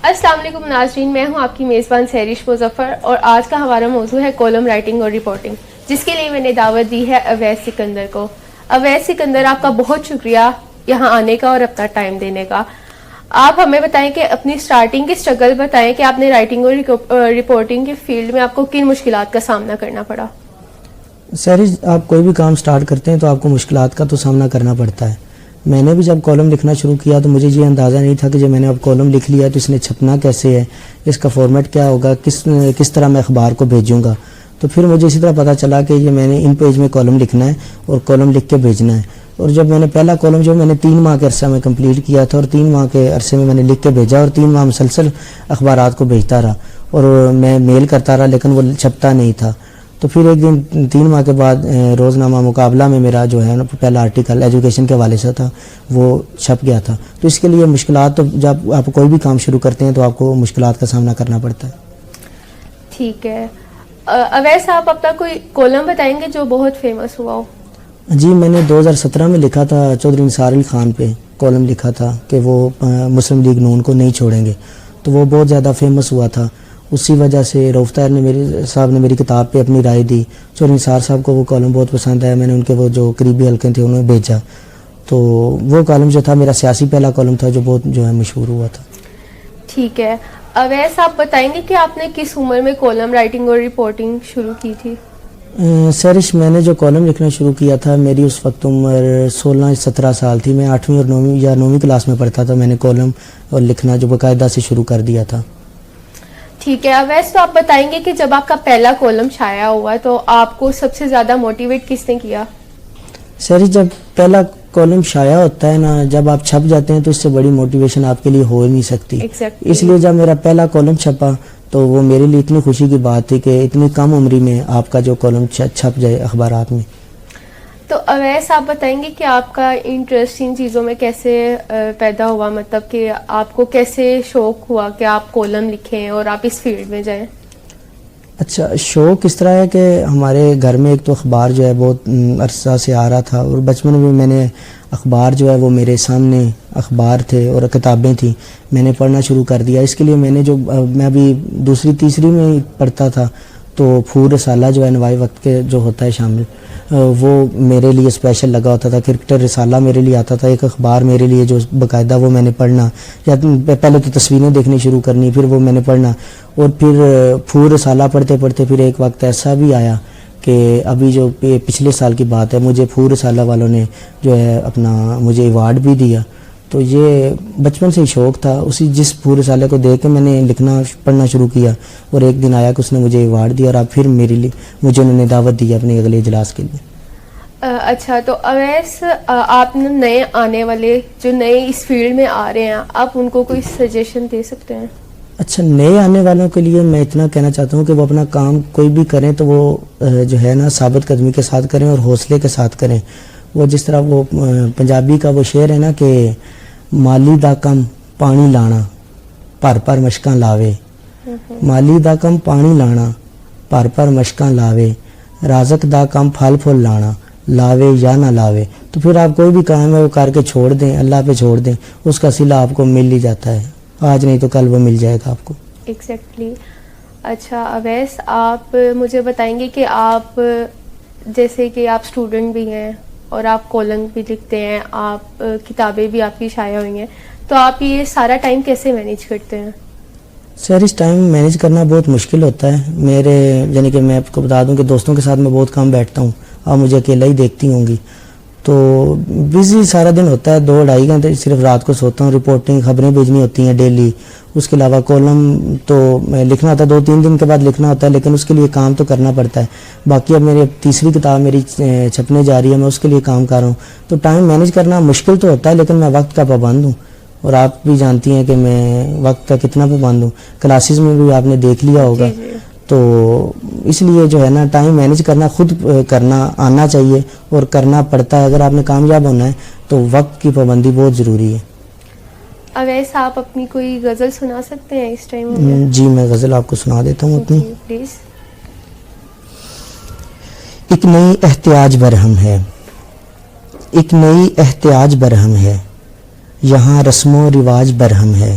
السلام علیکم ناظرین، میں ہوں آپ کی میزبان سہرش مظفر اور آج کا ہمارا موضوع ہے کالم رائٹنگ اور رپورٹنگ، جس کے لیے میں نے دعوت دی ہے اویس سکندر کو۔ اویس سکندر، آپ کا بہت شکریہ یہاں آنے کا اور اپنا ٹائم دینے کا۔ آپ ہمیں بتائیں کہ اپنی سٹارٹنگ کی سٹرگل بتائیں کہ آپ نے رائٹنگ اور رپورٹنگ کے فیلڈ میں آپ کو کن مشکلات کا سامنا کرنا پڑا؟ سہرش، آپ کوئی بھی کام سٹارٹ کرتے ہیں تو آپ کو مشکلات کا تو سامنا کرنا پڑتا ہے۔ میں نے بھی جب کالم لکھنا شروع کیا تو مجھے یہ اندازہ نہیں تھا کہ جب میں نے اب کالم لکھ لیا تو اس نے چھپنا کیسے ہے، اس کا فارمیٹ کیا ہوگا، کس طرح میں اخبار کو بھیجوں گا۔ تو پھر مجھے اسی طرح پتہ چلا کہ یہ میں نے ان پیج میں کالم لکھنا ہے اور کالم لکھ کے بھیجنا ہے۔ اور جب میں نے پہلا کالم جو میں نے 3 ماہ کے عرصہ میں کمپلیٹ کیا تھا اور 3 ماہ کے عرصے میں نے لکھ کے بھیجا اور 3 ماہ مسلسل اخبارات کو بھیجتا رہا اور میں میل کرتا رہا لیکن وہ چھپتا نہیں تھا۔ تو پھر ایک دن 3 ماہ کے بعد روزنامہ مقابلہ میں میرا جو ہے پہلا آرٹیکل ایجوکیشن کے حوالے سے تھا، وہ چھپ گیا تھا۔ تو اس کے لیے مشکلات، تو جب آپ کوئی بھی کام شروع کرتے ہیں تو آپ کو مشکلات کا سامنا کرنا پڑتا ہے۔ ٹھیک ہے، اویس آپ اپنا کوئی کالم بتائیں گے جو بہت فیمس ہوا ہو؟ جی، میں نے 2017 میں لکھا تھا، چودھری نثار علی خان پہ کالم لکھا تھا کہ وہ مسلم لیگ نون کو نہیں چھوڑیں گے، تو وہ بہت زیادہ فیمس ہوا تھا۔ اسی وجہ سے رؤف طاہر نے صاحب نے میری کتاب پہ اپنی رائے دی۔ چودھری نثار صاحب کو وہ کالم بہت پسند آیا، میں نے ان کے وہ جو قریبی حلقے تھے انہیں بھیجا، تو وہ کالم جو تھا میرا سیاسی پہلا کالم تھا جو بہت جو ہے مشہور ہوا تھا۔ ٹھیک ہے، اویس آپ بتائیں گے کہ آپ نے کس عمر میں کالم رائٹنگ اور رپورٹنگ شروع کی تھی؟ سرش، میں نے جو کالم لکھنا شروع کیا تھا میری اس وقت عمر 16-17 سال تھی۔ میں 8ویں اور 9ویں کلاس میں پڑھتا تھا۔ میں نے کالم اور لکھنا جو باقاعدہ سے شروع کر دیا تھا۔ ٹھیک ہے اویس، تو آپ بتائیں گے کہ جب آپ کا پہلا کالم شائع ہوا تو آپ کو سب سے زیادہ موٹیویٹ کس نے کیا؟ سر، جب پہلا کالم شائع ہوتا ہے نا، جب آپ چھپ جاتے ہیں تو اس سے بڑی موٹیویشن آپ کے لیے ہو ہی نہیں سکتی۔ اس لیے جب میرا پہلا کالم چھپا تو وہ میرے لیے اتنی خوشی کی بات تھی کہ اتنی کم عمری میں آپ کا جو کالم چھپ جائے اخبارات میں۔ تو اویس آپ بتائیں گے کہ آپ کا انٹرسٹ ان چیزوں میں کیسے پیدا ہوا، مطلب کہ آپ کو کیسے شوق ہوا کہ آپ کالم لکھیں اور آپ اس فیلڈ میں جائیں؟ اچھا، شوق اس طرح ہے کہ ہمارے گھر میں ایک تو اخبار جو ہے بہت عرصہ سے آ رہا تھا اور بچپن میں میں نے اخبار جو ہے وہ میرے سامنے اخبار تھے اور کتابیں تھیں، میں نے پڑھنا شروع کر دیا۔ اس کے لیے میں نے میں ابھی 2ری-3ری میں پڑھتا تھا تو پھول رسالہ جو ہے نوائی وقت کے جو ہوتا ہے شامل، وہ میرے لیے اسپیشل لگا ہوتا تھا۔ کرکٹر رسالہ میرے لیے آتا تھا، ایک اخبار میرے لیے جو باقاعدہ وہ میں نے پڑھنا، یا پہلے تو تصویریں دیکھنی شروع کرنی، پھر وہ میں نے پڑھنا، اور پھر پھول رسالہ پڑھتے پڑھتے پھر ایک وقت ایسا بھی آیا کہ ابھی جو پچھلے سال کی بات ہے، مجھے پھول رسالہ والوں نے جو ہے اپنا مجھے ایوارڈ بھی دیا۔ تو یہ بچپن سے ہی شوق تھا، جس پھول رسالے کو دیکھ کے میں نے لکھنا پڑھنا شروع کیا اور ایک دن آیا کہ اس نے مجھے ایوارڈ دیا اور اب پھر مجھے انہوں نے دعوت دی اپنے اگلے اجلاس کے لیے۔ اچھا، تو اویس آپ نئے آنے والے جو نئے اس فیلڈ میں آ رہے ہیں، آپ ان کو کوئی سجیشن دے سکتے ہیں؟ اچھا، نئے آنے والوں کے لیے میں اتنا کہنا چاہتا ہوں کہ وہ اپنا کام کوئی بھی کریں تو وہ جو ہے نا ثابت قدمی کے ساتھ کریں اور حوصلے کے ساتھ کریں۔ وہ جس طرح وہ پنجابی کا وہ شعر ہے نا کہ مالی دا کم پانی لانا پر مشکاں لاوے، مالی دا کم پانی لانا پر مشکاں لاوے، رازق دا کم پھل پھول لانا لاوے یا نہ لاوے۔ تو پھر آپ کوئی بھی کام ہے وہ کر کے چھوڑ دیں، اللہ پہ چھوڑ دیں، اس کا صلہ آپ کو مل ہی جاتا ہے، آج نہیں تو کل وہ مل جائے گا آپ کو۔ ایگزیکٹلی۔ اچھا اویس، آپ مجھے بتائیں گے کہ آپ جیسے کہ آپ اسٹوڈنٹ بھی ہیں اور آپ کالم بھی لکھتے ہیں، آپ کتابیں بھی آپ کی شائع ہوئی ہیں، تو آپ یہ سارا ٹائم کیسے مینیج کرتے ہیں؟ سر، اس ٹائم مینیج کرنا بہت مشکل ہوتا ہے میرے، یعنی کہ میں آپ کو بتا دوں کہ دوستوں کے ساتھ میں بہت کم بیٹھتا ہوں، آپ مجھے اکیلا ہی دیکھتی ہوں گی، تو بزی سارا دن ہوتا ہے، 2-2.5 گھنٹے صرف رات کو سوتا ہوں، رپورٹنگ خبریں بھیجنی ہوتی ہیں ڈیلی، اس کے علاوہ کالم تو لکھنا ہوتا ہے، 2-3 دن کے بعد لکھنا ہوتا ہے، لیکن اس کے لیے کام تو کرنا پڑتا ہے۔ باقی اب میری 3ری کتاب میری چھپنے جا رہی ہے، میں اس کے لیے کام کر رہا ہوں، تو ٹائم مینیج کرنا مشکل تو ہوتا ہے لیکن میں وقت کا پابند ہوں، اور آپ بھی جانتی ہیں کہ میں وقت کا کتنا پابند ہوں، کلاسز میں بھی آپ نے دیکھ لیا ہوگا۔ تو اس لیے جو ہے نا ٹائم مینیج کرنا خود کرنا آنا چاہیے اور کرنا پڑتا ہے، اگر آپ نے کامیاب ہونا ہے تو وقت کی پابندی بہت ضروری ہے۔ اویس، آپ اپنی کوئی غزل سنا سکتے ہیں اس ٹائم؟ جی، میں غزل آپ کو سنا دیتا ہوں اپنی۔ پلیز۔ ایک نئی احتیاج برہم ہے، ایک نئی احتیاج برہم ہے، یہاں رسم و رواج برہم ہے،